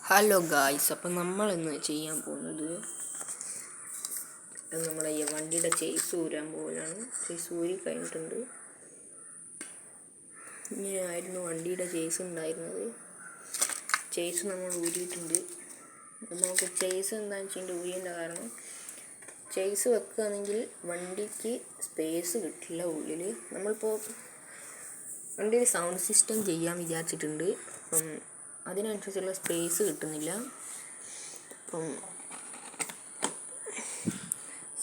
Hello guys, അപ്പം നമ്മളിന്ന് ചെയ്യാൻ പോകുന്നത് നമ്മുടെ ഈ വണ്ടിയുടെ ചേസ് ഊരാൻ പോവുകയാണ്. ചേസ് ഊരി കഴിഞ്ഞിട്ടുണ്ട്. ഇങ്ങനെയായിരുന്നു വണ്ടിയുടെ ചേസ് ഉണ്ടായിരുന്നത്. ചേസ് നമ്മൾ ഊരിയിട്ടുണ്ട്. നമുക്ക് ചേസ് എന്താണെന്ന് വെച്ചിട്ട് ഊരിയേണ്ട കാരണം, ചേസ് വെക്കുകയാണെങ്കിൽ വണ്ടിക്ക് സ്പേസ് കിട്ടില്ല ഉള്ളിൽ. നമ്മളിപ്പോൾ വണ്ടിയുടെ സൗണ്ട് സിസ്റ്റം ചെയ്യാൻ വിചാരിച്ചിട്ടുണ്ട്. അപ്പം അതിനനുസരിച്ചുള്ള സ്പേസ് കിട്ടുന്നില്ല. അപ്പം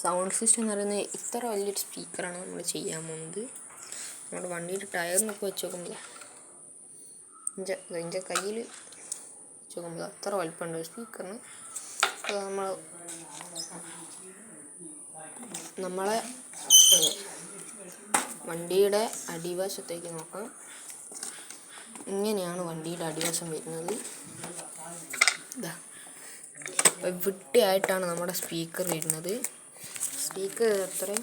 സൗണ്ട് സിസ്റ്റം എന്ന് പറയുന്നത് ഇത്ര വലിയൊരു സ്പീക്കറാണ് നമ്മൾ ചെയ്യാൻ പോകുന്നത്. നമ്മുടെ വണ്ടിയുടെ ടയറിനൊക്കെ വെച്ച് നോക്കുമ്പോൾ എൻ്റെ കയ്യിൽ വെച്ച് നോക്കുമ്പോൾ അത്ര വലിപ്പമുണ്ട് സ്പീക്കറിന്. അപ്പോൾ നമ്മളെ വണ്ടിയുടെ അടിവശത്തേക്ക് നോക്കാം. ഇങ്ങനെയാണ് വണ്ടിയുടെ അടിവശം വരുന്നത്. വിട്ടിയായിട്ടാണ് നമ്മുടെ സ്പീക്കർ വരുന്നത്. സ്പീക്കർ അത്രയും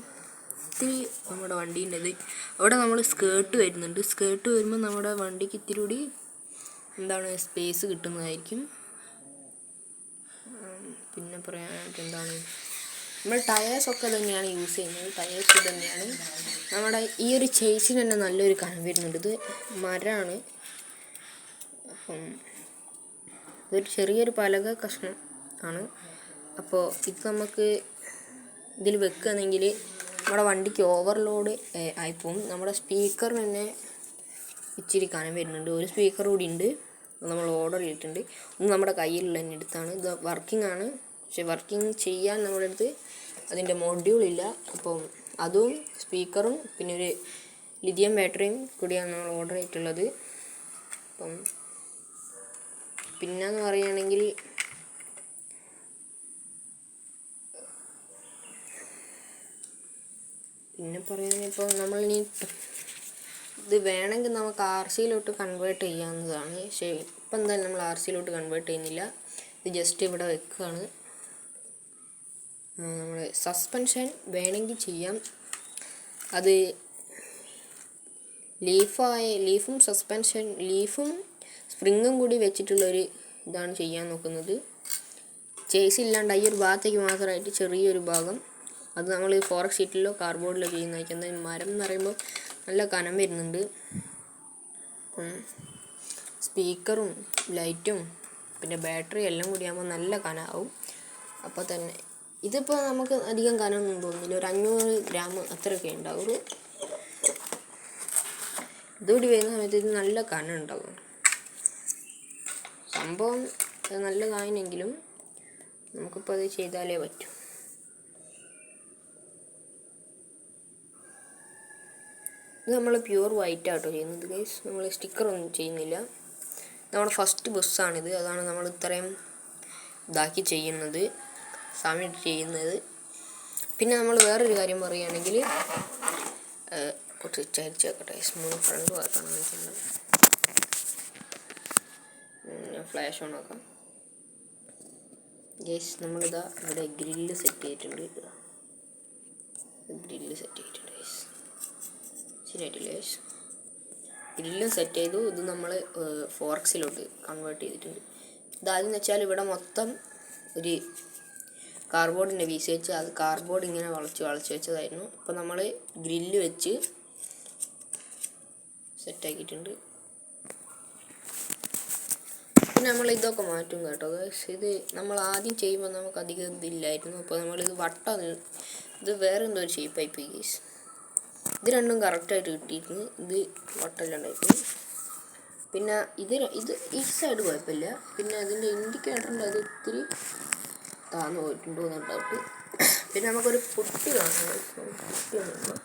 ഇത്തിരി നമ്മുടെ വണ്ടീൻ്റെത്. അവിടെ നമ്മൾ സ്കേർട്ട് വരുന്നുണ്ട്. സ്കേർട്ട് വരുമ്പോൾ നമ്മുടെ വണ്ടിക്ക് ഇത്തിരി കൂടി സ്പേസ് കിട്ടുന്നതായിരിക്കും. പിന്നെ പറയാനായിട്ട് നമ്മൾ ടയേഴ്സൊക്കെ തന്നെയാണ് യൂസ് ചെയ്യുന്നത്. ടയേഴ്സ് തന്നെയാണ്. നമ്മുടെ ഈ ഒരു ചേസിന് തന്നെ നല്ലൊരു കനം വരുന്നുണ്ട്. ഇത് മരമാണ്. അപ്പം ഇതൊരു ചെറിയൊരു പലക കഷ്ണം ആണ്. അപ്പോൾ ഇത് നമുക്ക് ഇതിൽ വെക്കുകയാണെങ്കിൽ നമ്മുടെ വണ്ടിക്ക് ഓവർലോഡ് ആയിപ്പോവും. നമ്മുടെ സ്പീക്കറിന് തന്നെ ഇച്ചിരി കനം വരുന്നുണ്ട്. ഒരു സ്പീക്കർ കൂടി ഉണ്ട്, നമ്മൾ ഓർഡർ ചെയ്തിട്ടുണ്ട്. ഒന്ന് നമ്മുടെ കയ്യിലുള്ള തന്നെ എടുത്താണ്. ഇത് വർക്കിംഗ് ആണ്, പക്ഷെ വർക്കിംഗ് ചെയ്യാൻ നമ്മുടെ അടുത്ത് അതിൻ്റെ മൊഡ്യൂളില്ല. അപ്പം അതും സ്പീക്കറും പിന്നെ ഒരു ലിഥിയം ബാറ്ററിയും കൂടിയാണ് നമ്മൾ ഓർഡർ ചെയ്തിട്ടുള്ളത്. അപ്പം പിന്നെന്ന് പറയുകയാണെങ്കിൽ ഇപ്പോൾ നമ്മളിനി ഇത് വേണമെങ്കിൽ നമുക്ക് RC-യിലോട്ട് കൺവേർട്ട് ചെയ്യാവുന്നതാണ്. പക്ഷേ ഇപ്പം എന്തായാലും നമ്മൾ RC-യിലോട്ട് കൺവേർട്ട് ചെയ്യുന്നില്ല. ഇത് ജസ്റ്റ് ഇവിടെ വെക്കുകയാണ്. നമ്മൾ സസ്പെൻഷൻ വേണമെങ്കിൽ ചെയ്യാം. അത് ലീഫും സ്പ്രിങ്ങും കൂടി വെച്ചിട്ടുള്ളൊരു ഇതാണ് ചെയ്യാൻ നോക്കുന്നത്. ചേസ് ഇല്ലാണ്ട് ഈ ഒരു ഭാഗത്തേക്ക് മാത്രമായിട്ട് ചെറിയൊരു ഭാഗം, അത് നമ്മൾ ഫോറക് ഷീറ്റിലോ കാർഡ്ബോർഡിലോ ചെയ്യുന്നതായിരിക്കും. എന്തായാലും മരം എന്ന് പറയുമ്പോൾ നല്ല കനം വരുന്നുണ്ട്. സ്പീക്കറും ലൈറ്റും പിന്നെ ബാറ്ററി എല്ലാം കൂടി ആകുമ്പോൾ നല്ല കനമാവും. അപ്പോൾ തന്നെ ഇതിപ്പോൾ നമുക്ക് അധികം കനമൊന്നും തോന്നുന്നില്ല. ഒരു 500 ഗ്രാം അത്രയൊക്കെ ഉണ്ടാവുള്ളൂ. ഇതുകൂടി വരുന്ന സമയത്ത് ഇത് നല്ല കനം ഉണ്ടാവും. സംഭവം നല്ലതായെങ്കിലും നമുക്കിപ്പോൾ അത് ചെയ്താലേ പറ്റൂ. ഇത് നമ്മൾ പ്യുവർ വൈറ്റ് ആട്ടോ ചെയ്യുന്നത് ഗൈസ്. നമ്മൾ സ്റ്റിക്കറൊന്നും ചെയ്യുന്നില്ല. നമ്മുടെ ഫസ്റ്റ് ബസ്സാണിത്. അതാണ് നമ്മൾ ഇത്രയും ഇതാക്കി ചെയ്യുന്നത്, സമയത്ത് ചെയ്യുന്നത്. പിന്നെ നമ്മൾ വേറൊരു കാര്യം പറയുകയാണെങ്കിൽ, കുറച്ച് ചരിച്ച് വെക്കട്ടെ. സ്മൂത്ത് ഫ്രണ്ട് ഭാഗത്താണ് വെക്കുന്നത്. ഫ്ലാഷ് ഓൺ ആക്കാം ഗൈസ്. നമ്മളിതാ ഇവിടെ ഗ്രില്ല് സെറ്റ് ചെയ്തിട്ടുണ്ട്. ഗൈസ് ശരിയായിട്ടില്ല ഗൈസ്. ഗ്രില്ലും സെറ്റ് ചെയ്തു. ഇത് നമ്മൾ ഫോർക്സിലോട്ട് കൺവേർട്ട് ചെയ്തിട്ടുണ്ട്. ഇതാദ്യം വെച്ചാൽ ഇവിടെ മൊത്തം ഒരു കാർഡ്ബോർഡിൻ്റെ പീസ് വെച്ച് അത് കാർഡ്ബോർഡ് ഇങ്ങനെ വളച്ച് വെച്ചതായിരുന്നു. അപ്പോൾ നമ്മൾ ഗ്രില്ല് വെച്ച് സെറ്റാക്കിയിട്ടുണ്ട്. പിന്നെ നമ്മൾ ഇതൊക്കെ മാറ്റും കേട്ടോ ഗൈസ്. ഇത് നമ്മൾ ആദ്യം ചെയ്യുമ്പോൾ നമുക്ക് അധികം ഇതില്ലായിരുന്നു. അപ്പോൾ നമ്മളിത് ഇത് വേറെ എന്തോ ഒരു ഷേപ്പായി പോയി ഗൈസ്. ഇത് രണ്ടും കറക്റ്റായിട്ട് കിട്ടിയിരുന്നു. ഇത് വട്ടമില്ലാണ്ടായിപ്പോയി. പിന്നെ ഈ സൈഡ് കുഴപ്പമില്ല. പിന്നെ അതിൻ്റെ ഇൻഡിക്കേറ്ററിൻ്റെ അത് ഇത്തിരി താന്നു പോയിട്ടുണ്ടോ എന്ന് ഡൗട്ട്. പിന്നെ നമുക്കൊരു പൊട്ടി കാണാം.